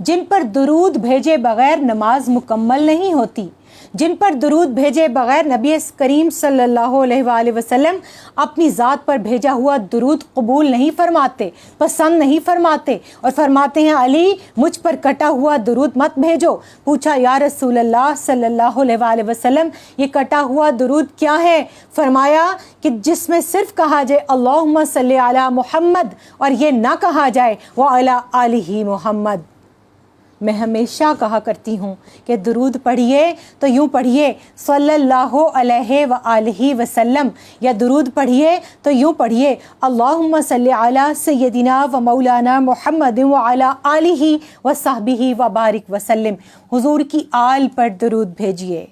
جن پر درود بھیجے بغیر نماز مکمل نہیں ہوتی، جن پر درود بھیجے بغیر نبی کریم صلی اللہ علیہ وآلہ وسلم اپنی ذات پر بھیجا ہوا درود قبول نہیں فرماتے، پسند نہیں فرماتے، اور فرماتے ہیں علی مجھ پر کٹا ہوا درود مت بھیجو۔ پوچھا یا رسول اللہ صلی اللہ علیہ وآلہ وسلم یہ کٹا ہوا درود کیا ہے؟ فرمایا کہ جس میں صرف کہا جائے اللہم صلی علی محمد اور یہ نہ کہا جائے وعلی آلہ محمد۔ میں ہمیشہ کہا کرتی ہوں کہ درود پڑھیے تو یوں پڑھیے صلی اللہ علیہ وآلہ وسلم، یا درود پڑھیے تو یوں پڑھیے اللہم صلی علی سیدنا و مولانا محمد وعلی آلہ وصحبہ وبارک وسلم۔ حضور کی آل پر درود بھیجیے،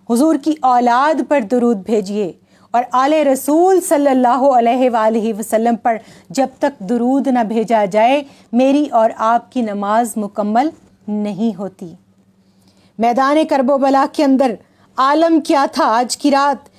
حضور کی اولاد پر درود بھیجیے، اور آل رسول صلی اللہ علیہ وآلہ وسلم پر جب تک درود نہ بھیجا جائے میری اور آپ کی نماز مکمل نہیں ہوتی۔ میدان کرب و بلا کے اندر عالم کیا تھا آج کی رات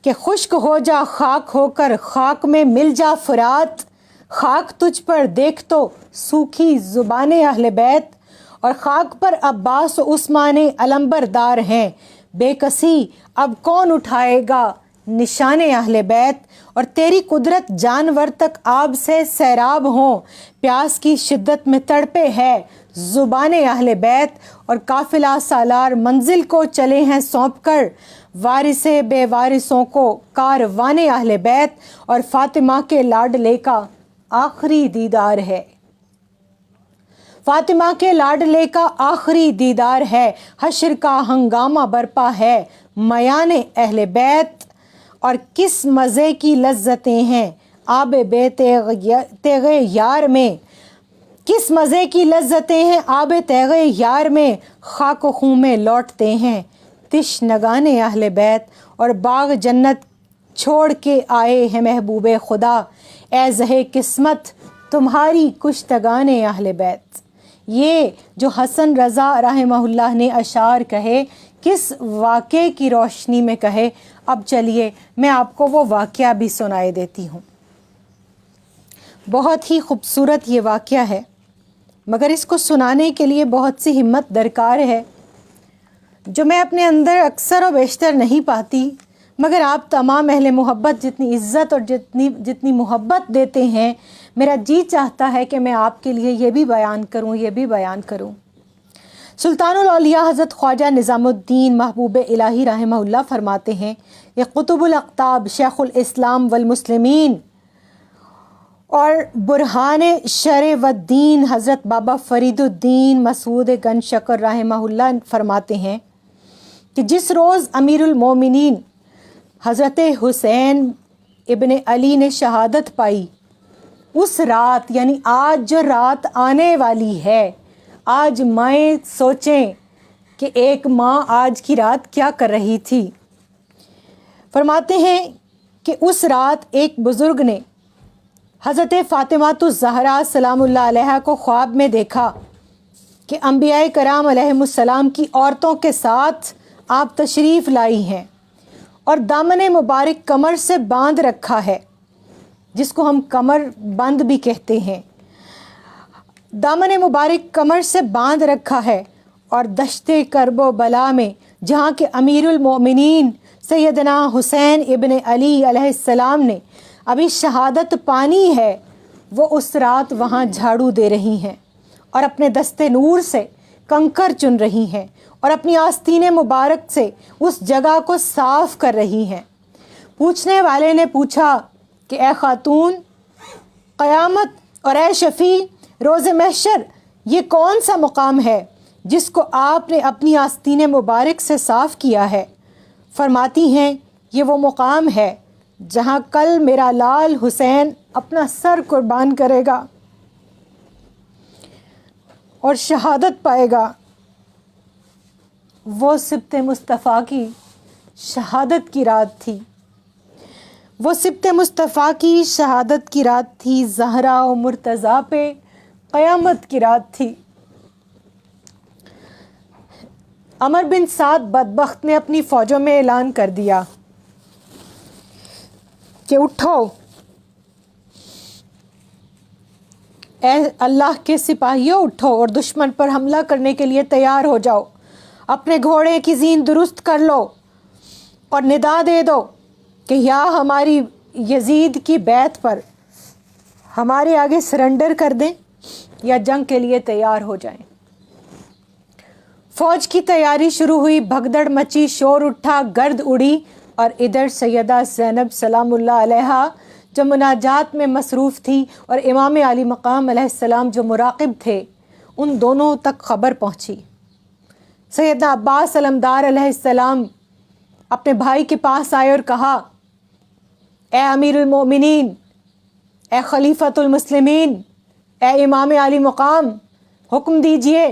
کہ خشک ہو جا خاک ہو کر خاک میں مل جا فرات، خاک تجھ پر دیکھ تو سوکھی زبان اہل بیت، اور خاک پر عباس و عثمان علمبردار ہیں، بے کسی اب کون اٹھائے گا نشان اہل بیت، اور تیری قدرت جانور تک آب سے سیراب ہوں، پیاس کی شدت میں تڑپے ہے زبان اہل بیت، اور قافلہ سالار منزل کو چلے ہیں سونپ کر، وارث بے وارثوں کو کاروان اہل بیت، اور فاطمہ کے لاڈلے کا آخری دیدار ہے، فاطمہ کے لاڈلے کا آخری دیدار ہے، حشر کا ہنگامہ برپا ہے میان اہل بیت، اور کس مزے کی لذتیں ہیں آب بے تیغ یار میں، کس مزے کی لذتیں ہیں آب تیغ یار میں، خاک و خون میں لوٹتے ہیں تشنگان اہل بیت، اور باغ جنت چھوڑ کے آئے ہیں محبوب خدا، اے زہے قسمت تمہاری کشتگان اہل بیت۔ یہ جو حسن رضا رحمہ اللہ نے اشعار کہے کس واقعے کی روشنی میں کہے؟ اب چلیے میں آپ کو وہ واقعہ بھی سنائے دیتی ہوں۔ بہت ہی خوبصورت یہ واقعہ ہے، مگر اس کو سنانے کے لیے بہت سی ہمت درکار ہے جو میں اپنے اندر اکثر و بیشتر نہیں پاتی، مگر آپ تمام اہل محبت جتنی عزت اور جتنی محبت دیتے ہیں، میرا جی چاہتا ہے کہ میں آپ کے لیے یہ بھی بیان کروں۔ سلطان الاولیاء حضرت خواجہ نظام الدین محبوب الہی رحمہ اللہ فرماتے ہیں کہ قطب الاقطاب شیخ الاسلام والمسلمین اور برہان شرع والدین حضرت بابا فرید الدین مسعود گنج شکر رحمہ اللہ فرماتے ہیں کہ جس روز امیر المومنین حضرت حسین ابن علی نے شہادت پائی، اس رات یعنی آج جو رات آنے والی ہے، آج مائیں سوچیں کہ ایک ماں آج کی رات کیا کر رہی تھی۔ فرماتے ہیں کہ اس رات ایک بزرگ نے حضرت فاطمہ الزہرا سلام اللہ علیہا کو خواب میں دیکھا کہ انبیاء کرام علیہم السلام کی عورتوں کے ساتھ آپ تشریف لائی ہیں، اور دامن مبارک کمر سے باندھ رکھا ہے، جس کو ہم کمر بند بھی کہتے ہیں، دامن مبارک کمر سے باندھ رکھا ہے، اور دشت کرب و بلا میں جہاں کے امیر المومنین سیدنا حسین ابن علی علیہ السلام نے ابھی شہادت پانی ہے، وہ اس رات وہاں جھاڑو دے رہی ہیں، اور اپنے دست نور سے کنکر چن رہی ہیں، اور اپنی آستین مبارک سے اس جگہ کو صاف کر رہی ہیں۔ پوچھنے والے نے پوچھا کہ اے خاتون، قیامت اور اے شفیع روز محشر، یہ کون سا مقام ہے جس کو آپ نے اپنی آستین مبارک سے صاف کیا ہے؟ فرماتی ہیں یہ وہ مقام ہے جہاں کل میرا لال حسین اپنا سر قربان کرے گا اور شہادت پائے گا۔ وہ سبت مصطفیٰ کی شہادت کی رات تھی، وہ سبت مصطفیٰ کی شہادت کی رات تھی، زہرا و مرتضیٰ پہ قیامت کی رات تھی۔ عمر بن سعد بدبخت نے اپنی فوجوں میں اعلان کر دیا کہ اٹھو، اے اللہ کے سپاہیوں اٹھو اور دشمن پر حملہ کرنے کے لیے تیار ہو جاؤ، اپنے گھوڑے کی زین درست کر لو اور ندا دے دو کہ یا ہماری یزید کی بیعت پر ہمارے آگے سرنڈر کر دیں یا جنگ کے لیے تیار ہو جائیں۔ فوج کی تیاری شروع ہوئی، بھگدڑ مچی، شور اٹھا، گرد اڑی، اور ادھر سیدہ زینب سلام اللہ علیہا جو مناجات میں مصروف تھی اور امام علی مقام علیہ السلام جو مراقب تھے، ان دونوں تک خبر پہنچی۔ سیدنا عباس علمدار علیہ السلام اپنے بھائی کے پاس آئے اور کہا، اے امیر المومنین، اے خلیفۃ المسلمین، اے امام علی مقام، حکم دیجئے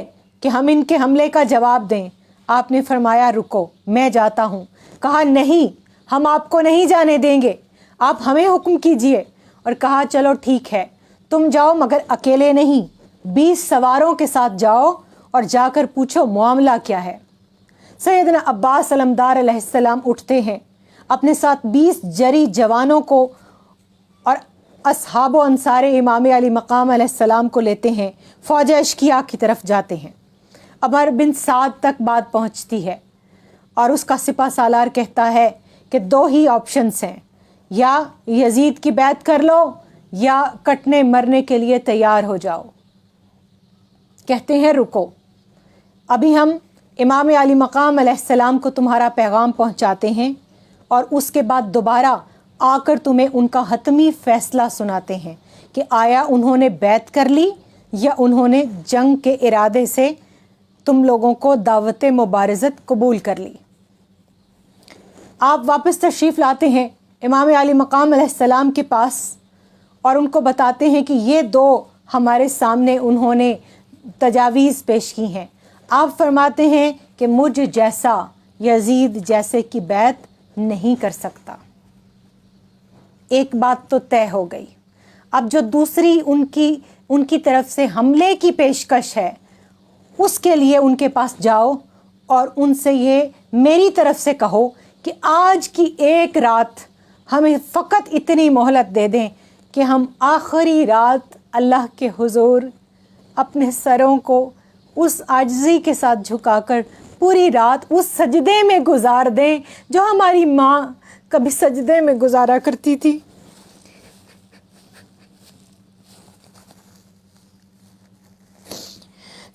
کہ ہم ان کے حملے کا جواب دیں۔ آپ نے فرمایا رکو، میں جاتا ہوں۔ کہا نہیں، ہم آپ کو نہیں جانے دیں گے، آپ ہمیں حکم کیجئے۔ اور کہا چلو ٹھیک ہے، تم جاؤ مگر اکیلے نہیں، 20 سواروں کے ساتھ جاؤ اور جا کر پوچھو معاملہ کیا ہے۔ سیدنا عباس علمدار علیہ السلام اٹھتے ہیں، اپنے ساتھ 20 جری جوانوں کو اور اصحاب و انصار امام علی مقام علیہ السلام کو لیتے ہیں، فوج اشکیا کی طرف جاتے ہیں۔ عمر بن سعد تک بات پہنچتی ہے اور اس کا سپہ سالار کہتا ہے کہ 2 ہی آپشنز ہیں، یا یزید کی بیعت کر لو یا کٹنے مرنے کے لیے تیار ہو جاؤ۔ کہتے ہیں رکو، ابھی ہم امام علی مقام علیہ السلام کو تمہارا پیغام پہنچاتے ہیں اور اس کے بعد دوبارہ آ کر تمہیں ان کا حتمی فیصلہ سناتے ہیں کہ آیا انہوں نے بیعت کر لی یا انہوں نے جنگ کے ارادے سے تم لوگوں کو دعوت مبارزت قبول کر لی۔ آپ واپس تشریف لاتے ہیں امام علی مقام علیہ السلام کے پاس اور ان کو بتاتے ہیں کہ یہ 2 ہمارے سامنے انہوں نے تجاویز پیش کی ہیں۔ آپ فرماتے ہیں کہ مجھ جیسا یزید جیسے کی بیعت نہیں کر سکتا۔ ایک بات تو طے ہو گئی، اب جو دوسری ان کی طرف سے حملے کی پیشکش ہے، اس کے لیے ان کے پاس جاؤ اور ان سے یہ میری طرف سے کہو کہ آج کی ایک رات ہمیں فقط اتنی مہلت دے دیں کہ ہم آخری رات اللہ کے حضور اپنے سروں کو اس عاجزی کے ساتھ جھکا کر پوری رات اس سجدے میں گزار دیں جو ہماری ماں کبھی سجدے میں گزارا کرتی تھی۔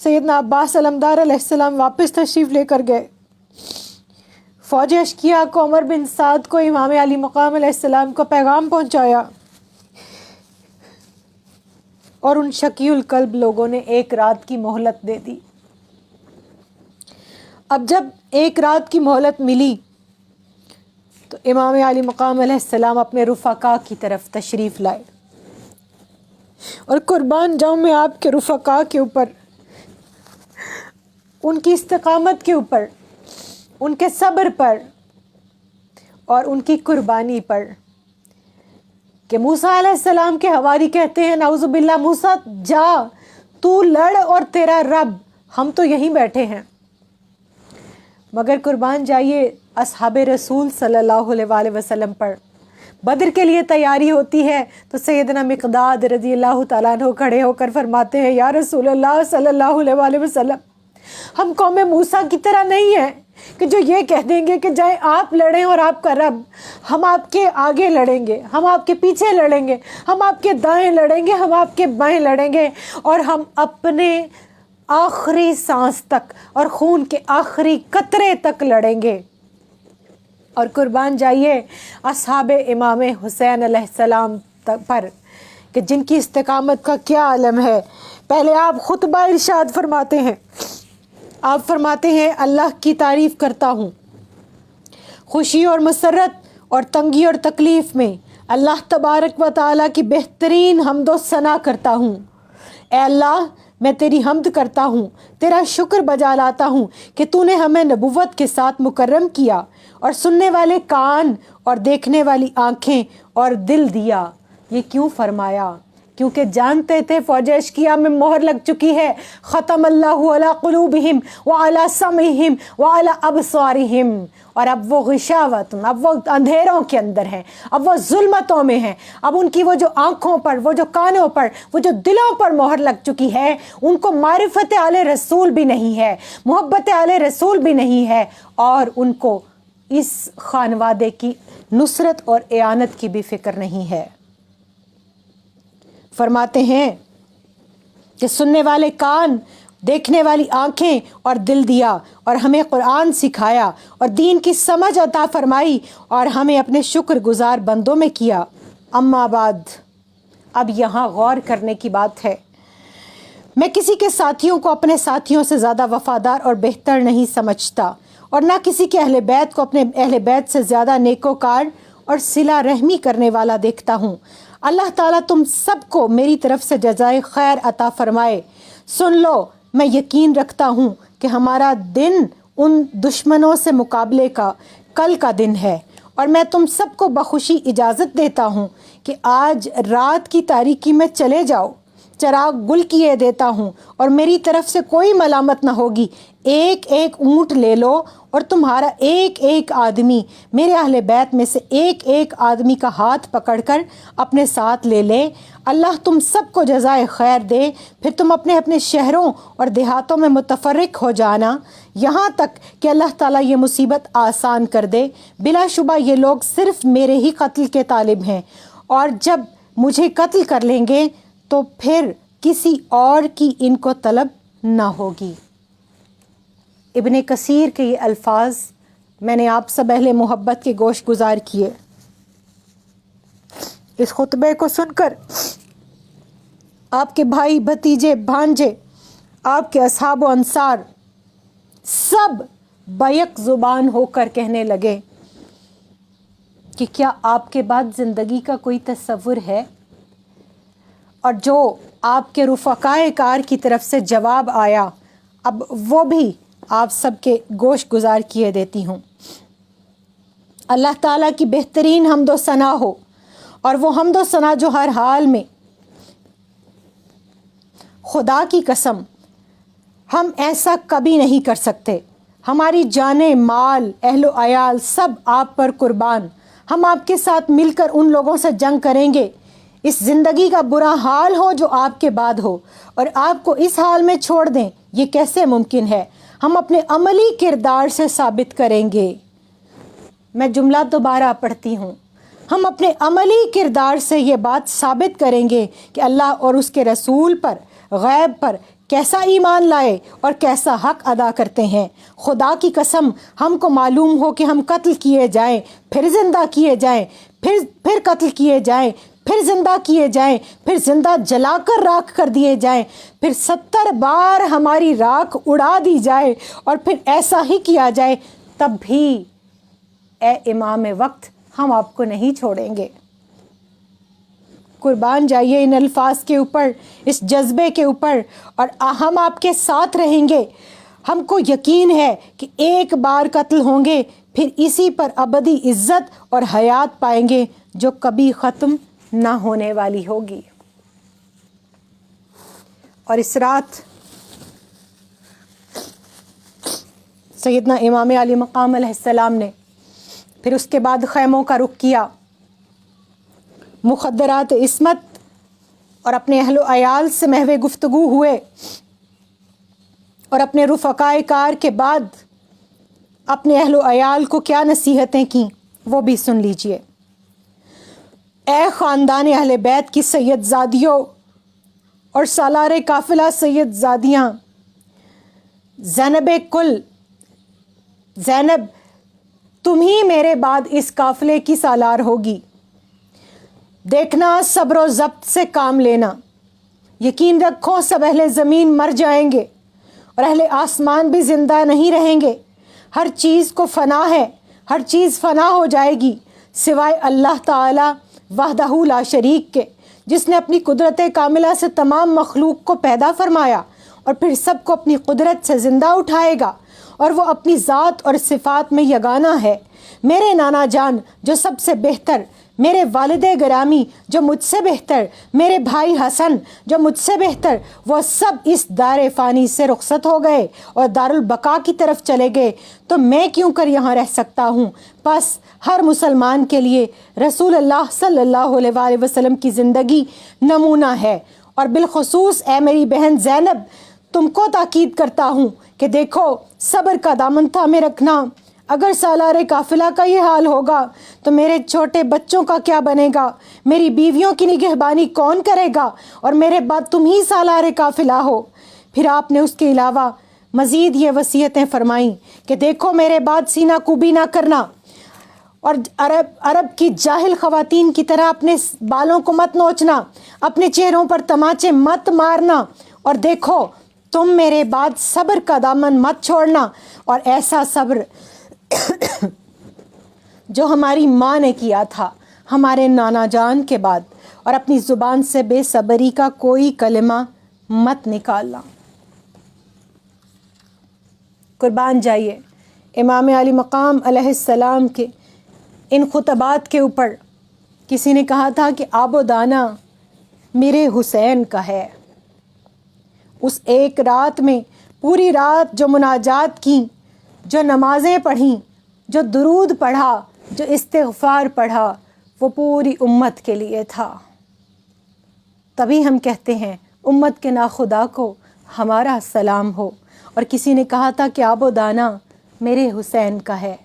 سیدنا عباس علمدار علیہ السلام واپس تشریف لے کر گئے۔ فوج اشکیا کو عمر بن سعد کو امام علی مقام علیہ السلام کو پیغام پہنچایا اور ان شقی القلب لوگوں نے ایک رات کی مہلت دے دی۔ اب جب ایک رات کی مہلت ملی تو امام علی مقام علیہ السلام اپنے رفقا کی طرف تشریف لائے، اور قربان جاؤں میں آپ کے رفقا کے اوپر، ان کی استقامت کے اوپر، ان کے صبر پر اور ان کی قربانی پر، کہ موسیٰ علیہ السلام کے حواری کہتے ہیں نعوذ باللہ موسیٰ جا تو لڑ اور تیرا رب، ہم تو یہیں بیٹھے ہیں۔ مگر قربان جائیے اصحاب رسول صلی اللہ علیہ وآلہ وسلم پر بدر کے لیے تیاری ہوتی ہے تو سیدنا مقداد رضی اللہ تعالیٰ عنہ کھڑے ہو کر فرماتے ہیں یا رسول اللہ صلی اللہ علیہ وآلہ وسلم، ہم قوم موسیٰ کی طرح نہیں ہیں کہ جو یہ کہہ دیں گے کہ جائیں آپ لڑیں اور آپ کا رب، ہم آپ کے آگے لڑیں گے، ہم آپ کے پیچھے لڑیں گے، ہم آپ کے دائیں لڑیں گے، ہم آپ کے بائیں لڑیں گے، اور ہم اپنے آخری سانس تک اور خون کے آخری قطرے تک لڑیں گے۔ اور قربان جائیے اصحاب امام حسین علیہ السلام پر کہ جن کی استقامت کا کیا علم ہے۔ پہلے آپ خطبہ ارشاد فرماتے ہیں، آپ فرماتے ہیں اللہ کی تعریف کرتا ہوں، خوشی اور مسرت اور تنگی اور تکلیف میں اللہ تبارک و تعالیٰ کی بہترین حمد و ثنا کرتا ہوں۔ اے اللہ میں تیری حمد کرتا ہوں، تیرا شکر بجا لاتا ہوں کہ تو نے ہمیں نبوت کے ساتھ مکرم کیا اور سننے والے کان اور دیکھنے والی آنکھیں اور دل دیا۔ یہ کیوں فرمایا؟ کیونکہ جانتے تھے فوج اشکیا میں مہر لگ چکی ہے. ختم اللہ علی قلوبہم وعلی سمعہم وعلی ابصارہم. اور اب وہ غشاوت، اب وہ اندھیروں کے اندر ہیں، اب وہ ظلمتوں میں ہیں. اب ان کی وہ جو آنکھوں پر، وہ جو کانوں پر، وہ جو دلوں پر مہر لگ چکی ہے، ان کو معرفت آل رسول بھی نہیں ہے، محبت آل رسول بھی نہیں ہے، اور ان کو اس خانوادے کی نصرت اور اعانت کی بھی فکر نہیں ہے. فرماتے ہیں کہ سننے والے کان، دیکھنے والی آنکھیں اور دل دیا، اور ہمیں قرآن سکھایا اور دین کی سمجھ عطا فرمائی، اور ہمیں اپنے شکر گزار بندوں میں کیا. اما بعد، اب یہاں غور کرنے کی بات ہے. میں کسی کے ساتھیوں کو اپنے ساتھیوں سے زیادہ وفادار اور بہتر نہیں سمجھتا، اور نہ کسی کے اہل بیت کو اپنے اہل بیت سے زیادہ نیکوکار اور صلہ رحمی کرنے والا دیکھتا ہوں. اللہ تعالیٰ تم سب کو میری طرف سے جزائے خیر عطا فرمائے. سن لو، میں یقین رکھتا ہوں کہ ہمارا دن ان دشمنوں سے مقابلے کا کل کا دن ہے، اور میں تم سب کو بخوشی اجازت دیتا ہوں کہ آج رات کی تاریکی میں چلے جاؤ. چراغ گل کیے دیتا ہوں، اور میری طرف سے کوئی ملامت نہ ہوگی. ایک ایک اونٹ لے لو، اور تمہارا ایک ایک آدمی میرے اہل بیت میں سے ایک ایک آدمی کا ہاتھ پکڑ کر اپنے ساتھ لے لے. اللہ تم سب کو جزائے خیر دے. پھر تم اپنے اپنے شہروں اور دیہاتوں میں متفرق ہو جانا، یہاں تک کہ اللہ تعالیٰ یہ مصیبت آسان کر دے. بلا شبہ یہ لوگ صرف میرے ہی قتل کے طالب ہیں، اور جب مجھے قتل کر لیں گے تو پھر کسی اور کی ان کو طلب نہ ہوگی. ابن کثیر کے یہ الفاظ میں نے آپ سب اہل محبت کے گوش گزار کیے. اس خطبے کو سن کر آپ کے بھائی، بھتیجے، بھانجے، آپ کے اصحاب و انصار سب بیک زبان ہو کر کہنے لگے کہ کیا آپ کے بعد زندگی کا کوئی تصور ہے؟ اور جو آپ کے رفقائے کار کی طرف سے جواب آیا، اب وہ بھی آپ سب کے گوش گزار کیے دیتی ہوں. اللہ تعالیٰ کی بہترین حمد و ثنا ہو، اور وہ حمد و ثنا جو ہر حال میں، خدا کی قسم ہم ایسا کبھی نہیں کر سکتے. ہماری جانیں، مال، اہل و عیال سب آپ پر قربان. ہم آپ کے ساتھ مل کر ان لوگوں سے جنگ کریں گے. اس زندگی کا برا حال ہو جو آپ کے بعد ہو، اور آپ کو اس حال میں چھوڑ دیں، یہ کیسے ممکن ہے؟ ہم اپنے عملی کردار سے ثابت کریں گے. میں جملہ دوبارہ پڑھتی ہوں. ہم اپنے عملی کردار سے یہ بات ثابت کریں گے کہ اللہ اور اس کے رسول پر، غیب پر کیسا ایمان لائے اور کیسا حق ادا کرتے ہیں. خدا کی قسم ہم کو معلوم ہو کہ ہم قتل کیے جائیں، پھر زندہ کیے جائیں، پھر قتل کیے جائیں، پھر زندہ کیے جائیں، پھر زندہ جلا کر راکھ کر دیے جائیں، پھر 70 بار ہماری راکھ اڑا دی جائے، اور پھر ایسا ہی کیا جائے، تب بھی اے امام وقت ہم آپ کو نہیں چھوڑیں گے. قربان جائیے ان الفاظ کے اوپر، اس جذبے کے اوپر، اور ہم آپ کے ساتھ رہیں گے. ہم کو یقین ہے کہ ایک بار قتل ہوں گے، پھر اسی پر ابدی عزت اور حیات پائیں گے جو کبھی ختم نہ ہونے والی ہوگی. اور اس رات سیدنا امام علی مقام علیہ السلام نے پھر اس کے بعد خیموں کا رخ کیا، مخدرات عصمت اور اپنے اہل و عیال سے محو گفتگو ہوئے، اور اپنے رفقائے کار کے بعد اپنے اہل و عیال کو کیا نصیحتیں کیں وہ بھی سن لیجئے. اے خاندان اہل بیت کی سید زادیوں اور سالار قافلہ سید زادیاں، زینب کل، زینب تم ہی میرے بعد اس قافلے کی سالار ہوگی. دیکھنا، صبر و ضبط سے کام لینا. یقین رکھو سب اہل زمین مر جائیں گے اور اہل آسمان بھی زندہ نہیں رہیں گے. ہر چیز کو فنا ہے، ہر چیز فنا ہو جائے گی سوائے اللہ تعالی وحدہ لا شریک کے، جس نے اپنی قدرت کاملہ سے تمام مخلوق کو پیدا فرمایا اور پھر سب کو اپنی قدرت سے زندہ اٹھائے گا، اور وہ اپنی ذات اور صفات میں یگانہ ہے. میرے نانا جان جو سب سے بہتر، میرے والد گرامی جو مجھ سے بہتر، میرے بھائی حسن جو مجھ سے بہتر، وہ سب اس دار فانی سے رخصت ہو گئے اور دار البقا کی طرف چلے گئے، تو میں کیوں کر یہاں رہ سکتا ہوں؟ پس ہر مسلمان کے لیے رسول اللہ صلی اللہ علیہ وآلہ وسلم کی زندگی نمونہ ہے، اور بالخصوص اے میری بہن زینب، تم کو تاکید کرتا ہوں کہ دیکھو صبر کا دامن تھامے رکھنا۔ اگر سالار قافلہ کا یہ حال ہوگا تو میرے چھوٹے بچوں کا کیا بنے گا؟ میری بیویوں کی نگہبانی کون کرے گا؟ اور میرے بعد تم ہی سالار قافلہ ہو۔ پھر آپ نے اس کے علاوہ مزید یہ وصیتیں فرمائیں کہ دیکھو میرے بعد سینہ کوبی نہ کرنا، اور عرب کی جاہل خواتین کی طرح اپنے بالوں کو مت نوچنا، اپنے چہروں پر تماچے مت مارنا، اور دیکھو تم میرے بعد صبر کا دامن مت چھوڑنا، اور ایسا صبر جو ہماری ماں نے کیا تھا ہمارے نانا جان کے بعد، اور اپنی زبان سے بے صبری کا کوئی کلمہ مت نکالنا۔ قربان جائیے امام علی مقام علیہ السلام کے ان خطبات کے اوپر کسی نے کہا تھا کہ آب و دانہ میرے حسین کا ہے۔ اس ایک رات میں پوری رات جو مناجات کی، جو نمازیں پڑھیں، جو درود پڑھا، جو استغفار پڑھا، وہ پوری امت کے لیے تھا۔ تبھی ہم کہتے ہیں امت کے ناخدا کو ہمارا سلام ہو۔ اور کسی نے کہا تھا کہ آب و دانہ میرے حسین کا ہے،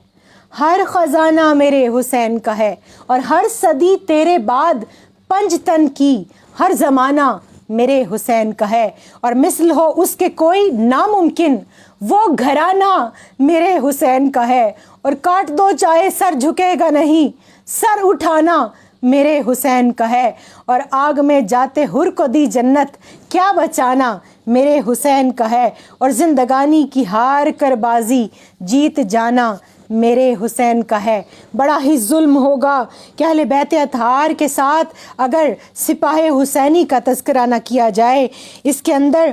ہر خزانہ میرے حسین کا ہے، اور ہر صدی تیرے بعد پنج تن کی ہر زمانہ میرے حسین کا ہے، اور مثل ہو اس کے کوئی ناممکن، وہ گھرانہ میرے حسین کا ہے، اور کاٹ دو چاہے سر جھکے گا نہیں، سر اٹھانا میرے حسین کا ہے، اور آگ میں جاتے ہر کو دی جنت، کیا بچانا میرے حسین کا ہے، اور زندگانی کی ہار کر بازی جیت جانا میرے حسین کا ہے۔ بڑا ہی ظلم ہوگا کہ اہل بیت اطہار کے ساتھ اگر سپاہ حسینی کا تذکرہ نہ کیا جائے۔ اس کے اندر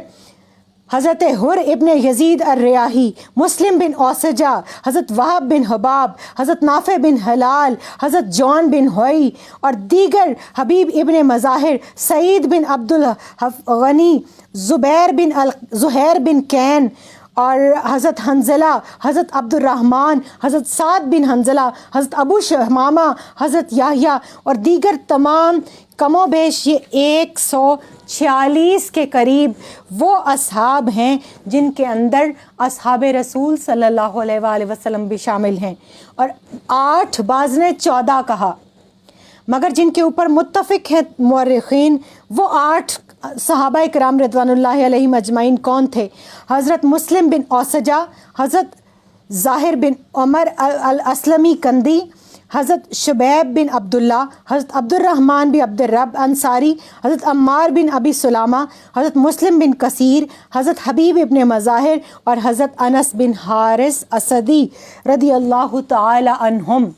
حضرت حر ابن یزید الریاحی، مسلم بن اوسجہ، حضرت وہب بن حباب، حضرت نافع بن حلال، حضرت جون بن ہوئی، اور دیگر حبیب ابن مظاہر، سعید بن عبد الغنی، زہیر بن کین، اور حضرت حنزلہ، حضرت عبد الرحمن، حضرت سعد بن حنزلہ، حضرت ابو شہمامہ، حضرت یحییٰ، اور دیگر تمام کم و بیش یہ 146 کے قریب وہ اصحاب ہیں جن کے اندر اصحاب رسول صلی اللہ علیہ وآلہ وسلم بھی شامل ہیں، اور 8، بعض نے 14 کہا، مگر جن کے اوپر متفق ہیں مورخین وہ 8 صحابہ کرام رضوان اللہ علیہم اجمعین کون تھے؟ حضرت مسلم بن اوسجہ، حضرت ظاہر بن عمر الاسلمی کندی، حضرت شبیب بن عبداللہ، حضرت عبد الرحمن بن عبد الرب انصاری، حضرت عمار بن ابی سلامہ، حضرت مسلم بن کثیر، حضرت حبیب ابن مظاہر، اور حضرت انس بن حارث اسدی رضی اللہ تعالی عنہم۔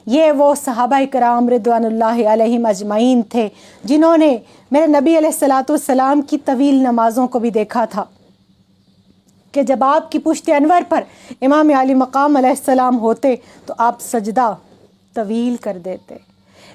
یہ وہ صحابہ کرام رضوان اللہ علیہم اجمعین تھے جنہوں نے میرے نبی علیہ الصلاۃ والسلام کی طویل نمازوں کو بھی دیکھا تھا کہ جب آپ کی پشت انور پر امام علی مقام علیہ السلام ہوتے تو آپ سجدہ طویل کر دیتے۔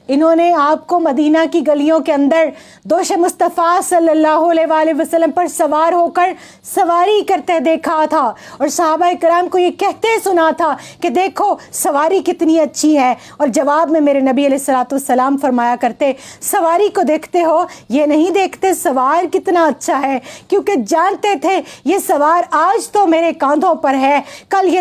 انہوں نے آپ کو مدینہ کی گلیوں کے اندر دوش مصطفیٰ صلی اللہ علیہ وآلہ وسلم پر سوار ہو کر سواری کرتے دیکھا تھا، اور صحابہ کرام کو یہ کہتے سنا تھا کہ دیکھو سواری کتنی اچھی ہے، اور جواب میں میرے نبی علیہ الصلاۃ والسلام فرمایا کرتے سواری کو دیکھتے ہو، یہ نہیں دیکھتے سوار کتنا اچھا ہے، کیونکہ جانتے تھے یہ سوار آج تو میرے کاندھوں پر ہے، کل یہ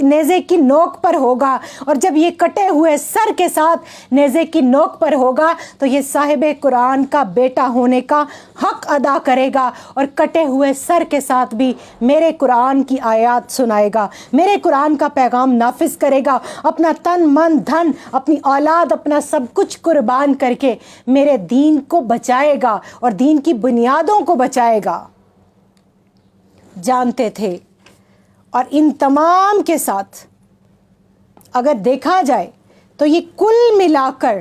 نیزے کی نوک پر ہوگا، اور جب یہ کٹے ہوئے سر کے ساتھ نیزے کی نوک پر ہوگا تو یہ صاحب قرآن کا بیٹا ہونے کا حق ادا کرے گا، اور کٹے ہوئے سر کے ساتھ بھی میرے قرآن کی آیات سنائے گا، میرے قرآن کا پیغام نافذ کرے گا، اپنا تن من دھن، اپنی اولاد، اپنا سب کچھ قربان کر کے میرے دین کو بچائے گا اور دین کی بنیادوں کو بچائے گا۔ جانتے تھے۔ اور ان تمام کے ساتھ اگر دیکھا جائے تو یہ کل ملا کر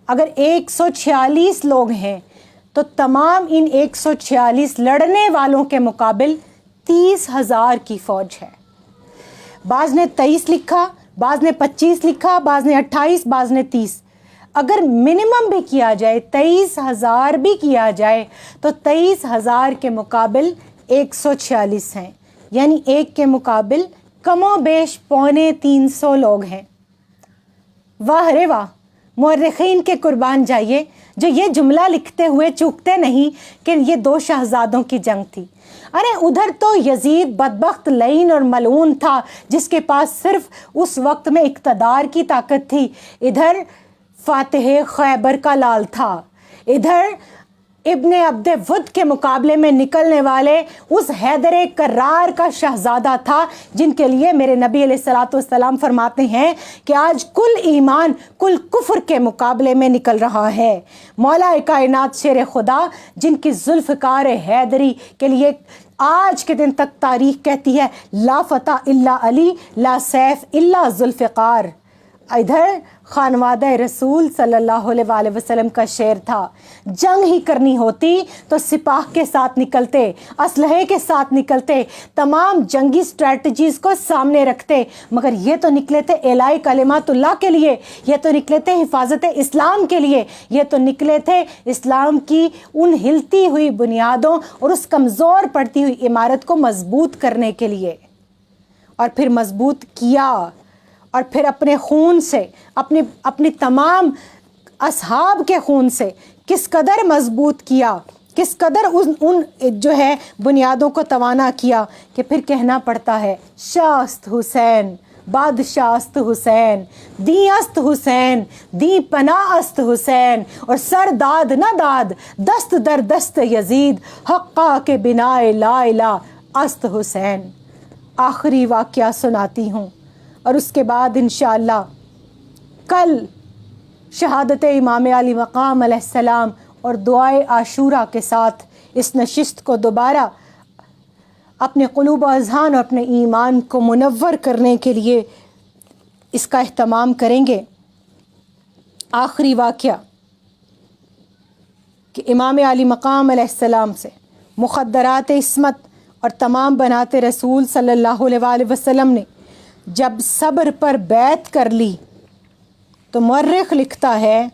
اگر 146 لوگ ہیں تو تمام ان 146 لڑنے والوں کے مقابل 30,000 کی فوج ہے۔ بعض نے 23 لکھا، بعض نے 25 لکھا، بعض نے 28، بعض نے 30۔ اگر منیمم بھی کیا جائے 23,000 بھی کیا جائے تو 23,000 کے مقابل 146 ہیں، یعنی ایک کے مقابل کم و بیش 250 لوگ ہیں۔ واہ رے واہ، مورخین کے قربان جائیے جو یہ جملہ لکھتے ہوئے چوکتے نہیں کہ یہ 2 شہزادوں کی جنگ تھی۔ ارے ادھر تو یزید بدبخت لعین اور ملعون تھا جس کے پاس صرف اس وقت میں اقتدار کی طاقت تھی، ادھر فاتح خیبر کا لال تھا، ادھر ابن عبد ود کے مقابلے میں نکلنے والے اس حیدر کرار کا شہزادہ تھا، جن کے لیے میرے نبی علیہ الصلوۃ والسلام فرماتے ہیں کہ آج کل ایمان کل کفر کے مقابلے میں نکل رہا ہے۔ مولا کائنات شیر خدا جن کی ذوالفقار حیدری کے لیے آج کے دن تک تاریخ کہتی ہے لا فتح الا علی لا سیف الا ذوالفقار، ادھر خانوادہ رسول صلی اللہ علیہ وآلہ وسلم کا شعر تھا، جنگ ہی کرنی ہوتی تو سپاہ کے ساتھ نکلتے، اسلحے کے ساتھ نکلتے، تمام جنگی سٹریٹجیز کو سامنے رکھتے، مگر یہ تو نکلے تھے اعلاء کلمات اللہ کے لیے، یہ تو نکلے تھے حفاظت اسلام کے لیے، یہ تو نکلے تھے اسلام کی ان ہلتی ہوئی بنیادوں اور اس کمزور پڑتی ہوئی عمارت کو مضبوط کرنے کے لیے، اور پھر مضبوط کیا، اور پھر اپنے خون سے اپنی تمام اصحاب کے خون سے کس قدر مضبوط کیا، کس قدر ان جو ہے بنیادوں کو توانا کیا کہ پھر کہنا پڑتا ہے شاست حسین بادشاہ است حسین، دی است حسین دی پناہ است حسین، اور سر داد نہ داد دست در دست یزید، حقا کے بنا لا الہ است حسین۔ آخری واقعہ سناتی ہوں اور اس کے بعد انشاءاللہ کل شہادت امام علی مقام علیہ السلام اور دعائے عاشورہ کے ساتھ اس نشست کو دوبارہ اپنے قلوب و اذہان اور اپنے ایمان کو منور کرنے کے لیے اس کا اہتمام کریں گے۔ آخری واقعہ کہ امام علی مقام علیہ السلام سے مخدرات عصمت اور تمام بنات رسول صلی اللہ علیہ وآلہ وسلم نے جب صبر پر بیعت کر لی تو مورخ لکھتا ہے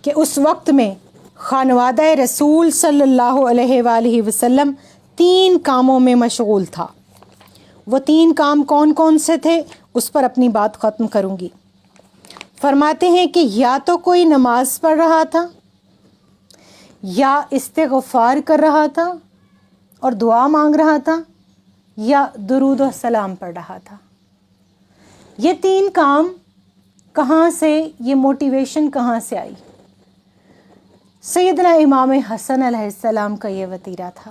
کہ اس وقت میں خانوادہ رسول صلی اللہ علیہ وآلہ وسلم 3 کاموں میں مشغول تھا۔ وہ 3 کام کون کون سے تھے اس پر اپنی بات ختم کروں گی۔ فرماتے ہیں کہ یا تو کوئی نماز پڑھ رہا تھا، یا استغفار کر رہا تھا اور دعا مانگ رہا تھا، یا درود و سلام پڑھ رہا تھا۔ یہ 3 کام کہاں سے، یہ موٹیویشن کہاں سے آئی؟ سیدنا امام حسن علیہ السلام کا یہ وتیرہ تھا،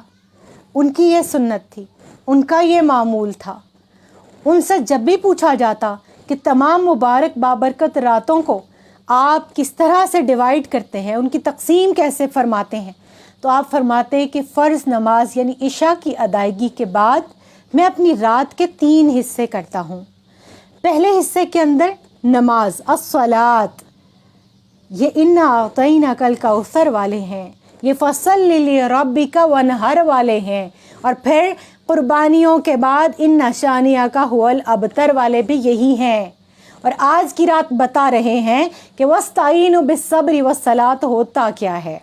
ان کی یہ سنت تھی، ان کا یہ معمول تھا۔ ان سے جب بھی پوچھا جاتا کہ تمام مبارک بابرکت راتوں کو آپ کس طرح سے ڈیوائیڈ کرتے ہیں، ان کی تقسیم کیسے فرماتے ہیں، تو آپ فرماتے کہ فرض نماز یعنی عشاء کی ادائیگی کے بعد میں اپنی رات کے 3 حصے کرتا ہوں۔ پہلے حصے کے اندر نماز الصلاۃ، یہ انا اعطیناک الکوثر والے ہیں، یہ فصل لربک وانحر والے ہیں، اور پھر قربانیوں کے بعد ان شانیہ کا هو الابتر والے بھی یہی ہیں۔ اور آج کی رات بتا رہے ہیں کہ وَاسْتَعِينُوا بِالصَّبْرِ وَالصَّلَاةِ ہوتا کیا ہے،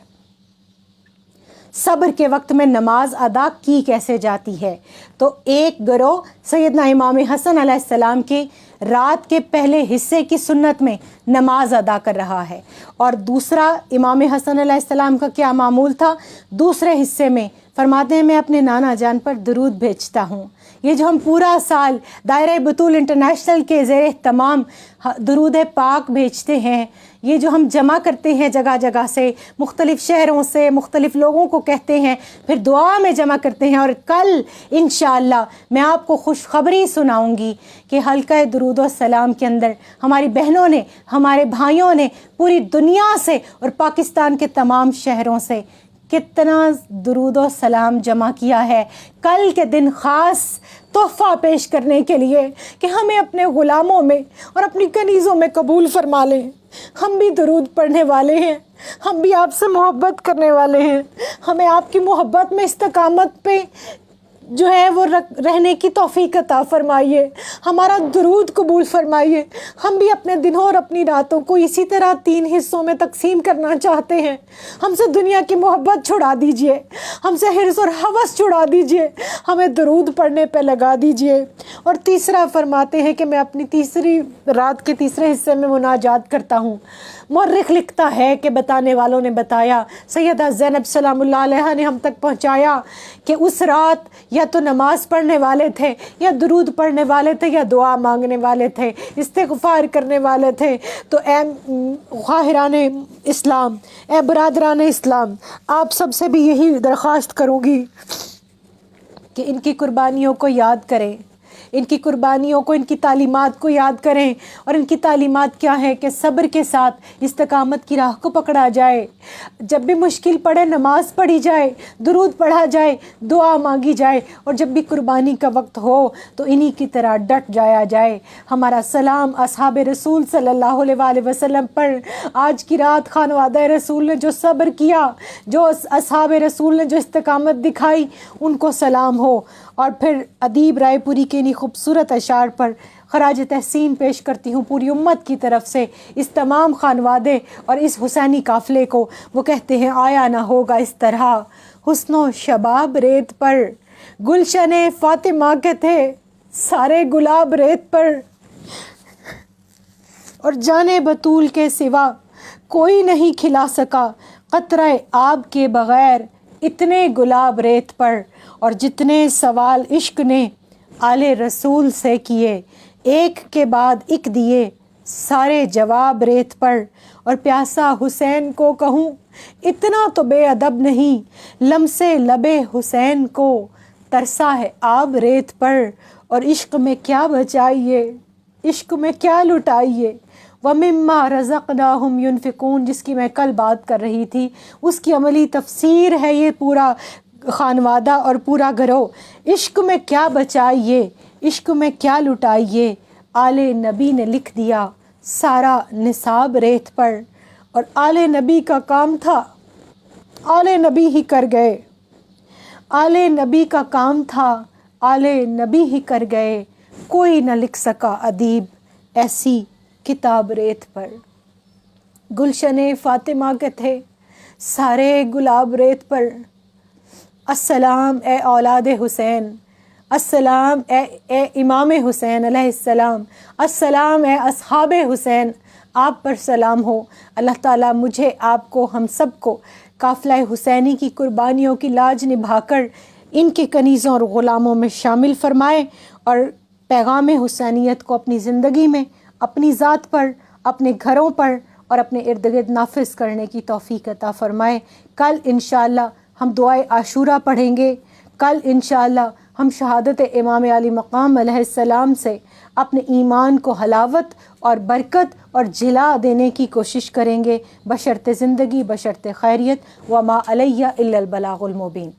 صبر کے وقت میں نماز ادا کی کیسے جاتی ہے۔ تو ایک گروہ سیدنا امام حسن علیہ السلام کی رات کے پہلے حصے کی سنت میں نماز ادا کر رہا ہے، اور دوسرا امام حسن علیہ السلام کا کیا معمول تھا، دوسرے حصے میں فرماتے ہیں میں اپنے نانا جان پر درود بھیجتا ہوں۔ یہ جو ہم پورا سال دائرہ بطول انٹرنیشنل کے زیر اہتمام درود پاک بھیجتے ہیں، یہ جو ہم جمع کرتے ہیں جگہ جگہ سے، مختلف شہروں سے مختلف لوگوں کو کہتے ہیں، پھر دعا میں جمع کرتے ہیں، اور کل انشاءاللہ میں آپ کو خوشخبری سناؤں گی کہ حلقہ درود و سلام کے اندر ہماری بہنوں نے، ہمارے بھائیوں نے پوری دنیا سے اور پاکستان کے تمام شہروں سے کتنا درود و سلام جمع کیا ہے، کل کے دن خاص تحفہ پیش کرنے کے لیے کہ ہمیں اپنے غلاموں میں اور اپنی کنیزوں میں قبول فرما لیں۔ ہم بھی درود پڑھنے والے ہیں، ہم بھی آپ سے محبت کرنے والے ہیں، ہمیں آپ کی محبت میں استقامت پہ جو ہے وہ رہنے کی توفیق عطا فرمائیے، ہمارا درود قبول فرمائیے۔ ہم بھی اپنے دنوں اور اپنی راتوں کو اسی طرح 3 حصوں میں تقسیم کرنا چاہتے ہیں۔ ہم سے دنیا کی محبت چھڑا دیجئے، ہم سے حرص اور ہوس چھڑا دیجئے، ہمیں درود پڑھنے پہ لگا دیجئے۔ اور تیسرا فرماتے ہیں کہ میں اپنی تیسری رات کے تیسرے حصے میں مناجات کرتا ہوں۔ مورخ لکھتا ہے کہ بتانے والوں نے بتایا، سیدہ زینب سلام اللہ علیہا نے ہم تک پہنچایا کہ اس رات یا تو نماز پڑھنے والے تھے، یا درود پڑھنے والے تھے، یا دعا مانگنے والے تھے، استغفار کرنے والے تھے۔ تو اے خواہران اسلام، اے برادران اسلام، آپ سب سے بھی یہی درخواست کروں گی کہ ان کی قربانیوں کو یاد کریں، ان کی قربانیوں کو، ان کی تعلیمات کو یاد کریں۔ اور ان کی تعلیمات کیا ہے کہ صبر کے ساتھ استقامت کی راہ کو پکڑا جائے، جب بھی مشکل پڑے نماز پڑھی جائے، درود پڑھا جائے، دعا مانگی جائے، اور جب بھی قربانی کا وقت ہو تو انہی کی طرح ڈٹ جایا جائے۔ ہمارا سلام اصحاب رسول صلی اللہ علیہ وآلہ وسلم پر آج کی رات خانوادہ رسول نے جو صبر کیا، جو اصحاب رسول نے جو استقامت دکھائی، ان کو سلام ہو۔ اور پھر ادیب رائے پوری کے انہی خوبصورت اشعار پر خراج تحسین پیش کرتی ہوں پوری امت کی طرف سے اس تمام خانوادے اور اس حسینی قافلے کو۔ وہ کہتے ہیں، آیا نہ ہوگا اس طرح حسن و شباب ریت پر، گلشن فاطمہ کے تھے سارے گلاب ریت پر، اور جانے بطول کے سوا کوئی نہیں کھلا سکا قطرہ آب کے بغیر اتنے گلاب ریت پر۔ اور جتنے سوال عشق نے آل رسول سے کیے، ایک کے بعد ایک دیے سارے جواب ریت پر۔ اور پیاسا حسین کو کہوں اتنا تو بے ادب نہیں، لمسے لبے حسین کو ترسا ہے آب ریت پر۔ اور عشق میں کیا بچائیے، عشق میں کیا لٹائیے، وَمِمَّا رَزَقْنَاهُمْ يُنْفِقُونَ، جس کی میں کل بات کر رہی تھی، اس کی عملی تفسیر ہے یہ پورا خانوادہ اور پورا گروہ۔ عشق میں کیا بچائیے، عشق میں کیا لٹائیے، آل نبی نے لکھ دیا سارا نصاب ریت پر۔ اور آل نبی کا کام تھا، آل نبی ہی کر گئے، آل نبی کا کام تھا، آل نبی ہی کر گئے، کوئی نہ لکھ سکا ادیب ایسی کتاب ریت پر۔ گلشن فاطمہ کے تھے سارے گلاب ریت پر۔ السلام اے اولاد حسین، السلام اے امام حسین علیہ السلام، السلام اے اصحاب حسین، آپ پر سلام ہو۔ اللہ تعالیٰ مجھے، آپ کو، ہم سب کو قافلہ حسینی کی قربانیوں کی لاج نبھا کر ان کے کنیزوں اور غلاموں میں شامل فرمائے، اور پیغام حسینیت کو اپنی زندگی میں، اپنی ذات پر، اپنے گھروں پر اور اپنے ارد گرد نافذ کرنے کی توفیق عطا فرمائے۔ کل انشاءاللہ ہم دعائے عاشورہ پڑھیں گے۔ کل انشاءاللہ ہم شہادت امام علی مقام علیہ السلام سے اپنے ایمان کو حلاوت اور برکت اور جلا دینے کی کوشش کریں گے، بشرط زندگی، بشرط خیریت۔ وما علیہ الا البلاغ المبین۔